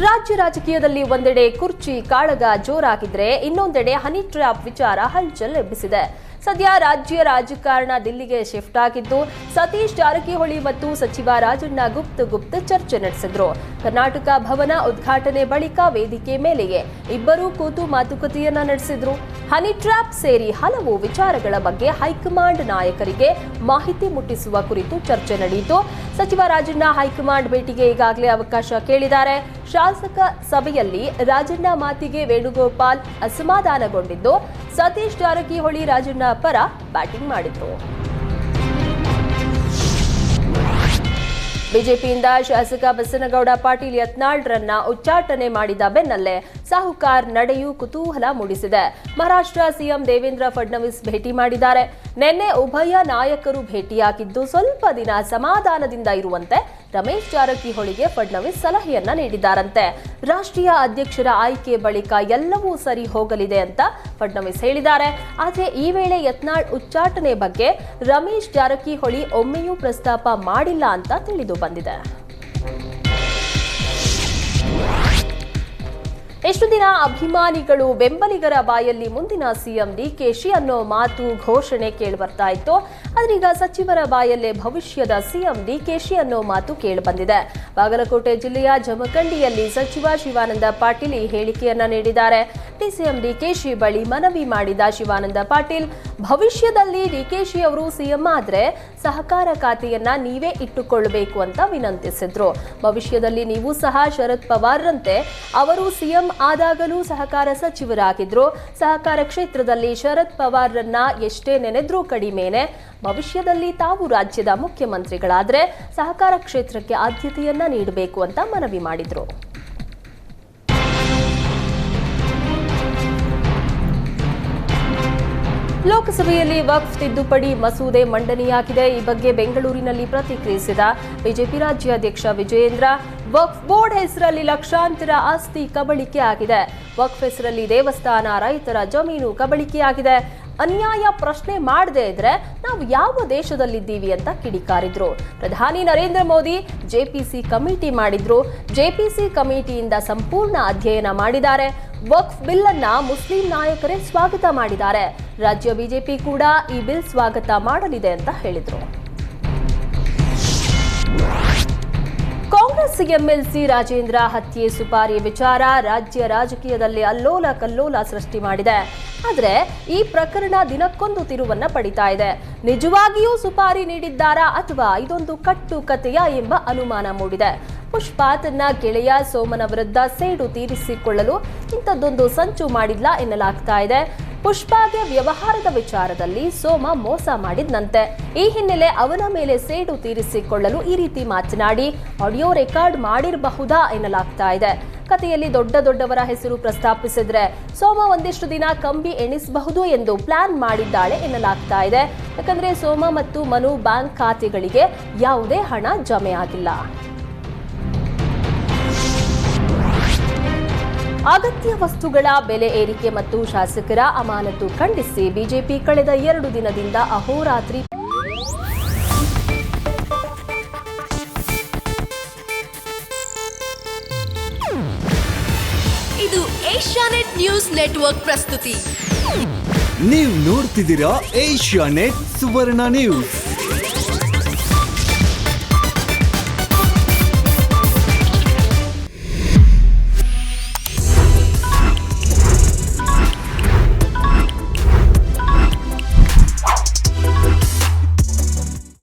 ರಾಜ್ಯ ರಾಜಕೀಯದಲ್ಲಿ ಒಂದೆಡೆ ಕುರ್ಚಿ ಕಾಳಗ ಜೋರಾಗಿದ್ರೆ ಇನ್ನೊಂದೆಡೆ ಹನಿ ಟ್ರ್ಯಾಪ್ ವಿಚಾರ ಹಲ್ಚಲ್ ಎಬ್ಬಿಸಿದೆ. ಸದ್ಯ ರಾಜ್ಯ ರಾಜಕಾರಣ ದಿಲ್ಲಿಗೆ ಶಿಫ್ಟ್ ಆಗಿದ್ದು, ಸತೀಶ್ ಜಾರಕಿಹೊಳಿ ಮತ್ತು ಸಚಿವ ರಾಜಣ್ಣ ಗುಪ್ತ ಚರ್ಚೆ ನಡೆಸಿದ್ರು. ಕರ್ನಾಟಕ ಭವನ ಉದ್ಘಾಟನೆ ಬಳಿಕ ವೇದಿಕೆ ಮೇಲೆಯೇ ಇಬ್ಬರೂ ಕೂತು ಮಾತುಕತೆಯನ್ನ ನಡೆಸಿದ್ರು. ಹನಿ ಟ್ರ್ಯಾಪ್ ಸೇರಿ ಹಲವು ವಿಚಾರಗಳ ಬಗ್ಗೆ ಹೈಕಮಾಂಡ್ ನಾಯಕರಿಗೆ ಮಾಹಿತಿ ಮುಟ್ಟಿಸುವ ಕುರಿತು ಚರ್ಚೆ ನಡೆಯಿತು. ಸಚಿವ ರಾಜಣ್ಣ ಹೈಕಮಾಂಡ್ ಭೇಟಿಗೆ ಈಗಾಗಲೇ ಅವಕಾಶ ಕೇಳಿದ್ದಾರೆ. ಶಾಸಕ ಸಭೆಯಲ್ಲಿ ರಾಜಣ್ಣ ಮಾತಿಗೆ ವೇಣುಗೋಪಾಲ್ ಅಸಮಾಧಾನಗೊಂಡಿದ್ದು, ಸತೀಶ್ ಜಾರಕಿಹೊಳಿ ರಾಜಣ್ಣ ಪರ ಬ್ಯಾಟಿಂಗ್ ಮಾಡಿದ್ರು. ಬಿಜೆಪಿಯಿಂದ ಶಾಸಕ ಬಸನಗೌಡ ಪಾಟೀಲ್ ಯತ್ನಾಳ್ರನ್ನ ಉಚ್ಚಾಟನೆ ಮಾಡಿದ ಬೆನ್ನಲ್ಲೇ ಸಾಹುಕಾರ್ ನಡೆಯೂ ಕುತೂಹಲ ಮೂಡಿಸಿದೆ. ಮಹಾರಾಷ್ಟ್ರ ಸಿಎಂ ದೇವೇಂದ್ರ ಫಡ್ನವೀಸ್ ಭೇಟಿ ಮಾಡಿದ್ದಾರೆ. ನಿನ್ನೆ ಉಭಯ ನಾಯಕರು ಭೇಟಿಯಾಗಿದ್ದು, ಸ್ವಲ್ಪ ದಿನ ಸಮಾಧಾನದಿಂದ ಇರುವಂತೆ ರಮೇಶ್ ಜಾರಕಿಹೊಳಿಗೆ ಫಡ್ನವೀಸ್ ಸಲಹೆಯನ್ನ ನೀಡಿದ್ದಾರಂತೆ. ರಾಷ್ಟ್ರೀಯ ಅಧ್ಯಕ್ಷರ ಆಯ್ಕೆ ಬಳಿಕ ಎಲ್ಲವೂ ಸರಿ ಹೋಗಲಿದೆ ಅಂತ ಫಡ್ನವೀಸ್ ಹೇಳಿದ್ದಾರೆ. ಆದರೆ ಈ ವೇಳೆ ಯತ್ನಾಳ್ ಉಚ್ಚಾಟನೆ ಬಗ್ಗೆ ರಮೇಶ್ ಜಾರಕಿಹೊಳಿ ಒಮ್ಮೆಯೂ ಪ್ರಸ್ತಾಪ ಮಾಡಿಲ್ಲ ಅಂತ ತಿಳಿದು ಬಂದಿದೆ. ಎಷ್ಟು ದಿನ ಅಭಿಮಾನಿಗಳು ಬೆಂಬಲಿಗರ ಬಾಯಲ್ಲಿ ಮುಂದಿನ ಸಿಎಂ ಡಿಕೆಶಿ ಅನ್ನೋ ಮಾತು ಘೋಷಣೆ ಕೇಳಿಬರ್ತಾ ಇತ್ತು. ಆದ್ರೀಗ ಸಚಿವರ ಬಾಯಲ್ಲೇ ಭವಿಷ್ಯದ ಸಿಎಂ ಡಿಕೆಶಿ ಅನ್ನೋ ಮಾತು ಕೇಳಿಬಂದಿದೆ. ಬಾಗಲಕೋಟೆ ಜಿಲ್ಲೆಯ ಜಮಖಂಡಿಯಲ್ಲಿ ಸಚಿವ ಶಿವಾನಂದ ಪಾಟೀಲ್ ಈ ಹೇಳಿಕೆಯನ್ನ ನೀಡಿದ್ದಾರೆ. ಸಿಎಂ ಡಿಕೆಶಿ ಬಳಿ ಮನವಿ ಮಾಡಿದ ಶಿವಾನಂದ ಪಾಟೀಲ್, ಭವಿಷ್ಯದಲ್ಲಿ ಡಿಕೆಶಿ ಅವರು ಸಿಎಂ ಆದ್ರೆ ಸಹಕಾರ ಖಾತೆಯನ್ನ ನೀವೇ ಇಟ್ಟುಕೊಳ್ಳಬೇಕು ಅಂತ ವಿನಂತಿಸಿದ್ರು. ಭವಿಷ್ಯದಲ್ಲಿ ನೀವು ಸಹ ಶರದ್ ಪವಾರ್ರಂತೆ ಅವರು ಸಿಎಂ ಆದಾಗಲೂ ಸಹಕಾರ ಸಚಿವರಾಗಿದ್ರು. ಸಹಕಾರ ಕ್ಷೇತ್ರದಲ್ಲಿ ಶರದ್ ಪವಾರ್ರನ್ನ ಎಷ್ಟೇ ನೆನೆದ್ರೂ ಕಡಿಮೆನೆ. ಭವಿಷ್ಯದಲ್ಲಿ ತಾವು ರಾಜ್ಯದ ಮುಖ್ಯಮಂತ್ರಿಗಳಾದ್ರೆ ಸಹಕಾರ ಕ್ಷೇತ್ರಕ್ಕೆ ಆದ್ಯತೆಯನ್ನ ನೀಡಬೇಕು ಅಂತ ಮನವಿ ಮಾಡಿದ್ರು. ಲೋಕಸಭೆಯಲ್ಲಿ ವಕ್ಫ್ ತಿದ್ದುಪಡಿ ಮಸೂದೆ ಮಂಡನೆಯಾಗಿದೆ. ಈ ಬಗ್ಗೆ ಬೆಂಗಳೂರಿನಲ್ಲಿ ಪ್ರತಿಕ್ರಿಯಿಸಿದ ಬಿಜೆಪಿ ರಾಜ್ಯಾಧ್ಯಕ್ಷ ವಿಜಯೇಂದ್ರ, ವಕ್ಫ್ ಬೋರ್ಡ್ ಹೆಸರಲ್ಲಿ ಲಕ್ಷಾಂತರ ಆಸ್ತಿ ಕಬಳಿಕೆ ಆಗಿದೆ. ವಕ್ಫ್ ಹೆಸರಲ್ಲಿ ದೇವಸ್ಥಾನ, ರೈತರ ಜಮೀನು ಕಬಳಿಕೆಯಾಗಿದೆ. ಅನ್ಯಾಯ ಪ್ರಶ್ನೆ ಮಾಡದೇ ಇದ್ರೆ ನಾವು ಯಾವ ದೇಶದಲ್ಲಿದ್ದೀವಿ ಅಂತ ಕಿಡಿಕಾರಿದ್ರು. ಪ್ರಧಾನಿ ನರೇಂದ್ರ ಮೋದಿ ಜೆಪಿಸಿ ಕಮಿಟಿ ಮಾಡಿದ್ರು. ಜೆಪಿಸಿ ಕಮಿಟಿಯಿಂದ ಸಂಪೂರ್ಣ ಅಧ್ಯಯನ ಮಾಡಿದ್ದಾರೆ. ವಕ್ಫ್ ಬಿಲ್ ಅನ್ನ ಮುಸ್ಲಿಂ ನಾಯಕರೇ ಸ್ವಾಗತ ಮಾಡಿದ್ದಾರೆ. ರಾಜ್ಯ ಬಿಜೆಪಿ ಕೂಡ ಈ ಬಿಲ್ ಸ್ವಾಗತ ಮಾಡಲಿದೆ ಅಂತ ಹೇಳಿದ್ರು. ಕಾಂಗ್ರೆಸ್ ಎಂಎಲ್ಸಿ ರಾಜೇಂದ್ರ ಹತ್ಯೆ ಸುಪಾರಿ ವಿಚಾರ ರಾಜ್ಯ ರಾಜಕೀಯದಲ್ಲಿ ಅಲ್ಲೋಲ ಕಲ್ಲೋಲ ಸೃಷ್ಟಿ ಮಾಡಿದೆ. ಆದರೆ ಈ ಪ್ರಕರಣ ದಿನಕ್ಕೊಂದು ತಿರುವನ್ನ ಪಡಿತಾ ಇದೆ. ನಿಜವಾಗಿಯೂ ಸುಪಾರಿ ನೀಡಿದ್ದಾರಾ ಅಥವಾ ಇದೊಂದು ಕಟ್ಟು ಕತೆಯ ಎಂಬ ಅನುಮಾನ ಮೂಡಿದೆ. ಪುಷ್ಪಾ ತನ್ನ ಗೆಳೆಯ ಸೋಮನ ವಿರುದ್ಧ ಸೇಡು ತೀರಿಸಿಕೊಳ್ಳಲು ಇಂಥದ್ದೊಂದು ಸಂಚು ಮಾಡಿಲ್ಲ ಎನ್ನಲಾಗ್ತಾ ಇದೆ. ಪುಷ್ಪಾಗೆ ವ್ಯವಹಾರದ ವಿಚಾರದಲ್ಲಿ ಸೋಮ ಮೋಸ ಮಾಡಿದ್ನಂತೆ. ಈ ಹಿನ್ನೆಲೆ ಅವನ ಮೇಲೆ ಸೇಡು ತೀರಿಸಿಕೊಳ್ಳಲು ಈ ರೀತಿ ಮಾತನಾಡಿ ಆಡಿಯೋ ರೆಕಾರ್ಡ್ ಮಾಡಿರಬಹುದಾ ಎನ್ನಲಾಗ್ತಾ ಇದೆ. ಕಥೆಯಲ್ಲಿ ದೊಡ್ಡವರ ಹೆಸರು ಪ್ರಸ್ತಾಪಿಸಿದ್ರೆ ಸೋಮ ಒಂದಿಷ್ಟು ದಿನ ಕಂಬಿ ಎಣಿಸಬಹುದು ಎಂದು ಪ್ಲಾನ್ ಮಾಡಿದ್ದಾಳೆ ಎನ್ನಲಾಗ್ತಾ ಇದೆ. ಯಾಕಂದ್ರೆ ಸೋಮ ಮತ್ತು ಮನು ಬ್ಯಾಂಕ್ ಖಾತೆಗಳಿಗೆ ಯಾವುದೇ ಹಣ ಜಮೆ ಆಗಿಲ್ಲ. ಅಗತ್ಯ ವಸ್ತುಗಳ ಬೆಲೆ ಏರಿಕೆ ಮತ್ತು ಶಾಸಕರ ಅಮಾನತು ಖಂಡಿಸಿ ಬಿಜೆಪಿ ಕಳೆದ 2 ದಿನದಿಂದ ಅಹೋರಾತ್ರಿ ಇದು ಏಷ್ಯಾನೆಟ್ ನ್ಯೂಸ್ ನೆಟ್ವರ್ಕ್ ಪ್ರಸ್ತುತಿ. ನೀವು ನೋಡ್ತಿದ್ದೀರಾ ಏಷ್ಯಾನೆಟ್ ಸುವರ್ಣ ನ್ಯೂಸ್.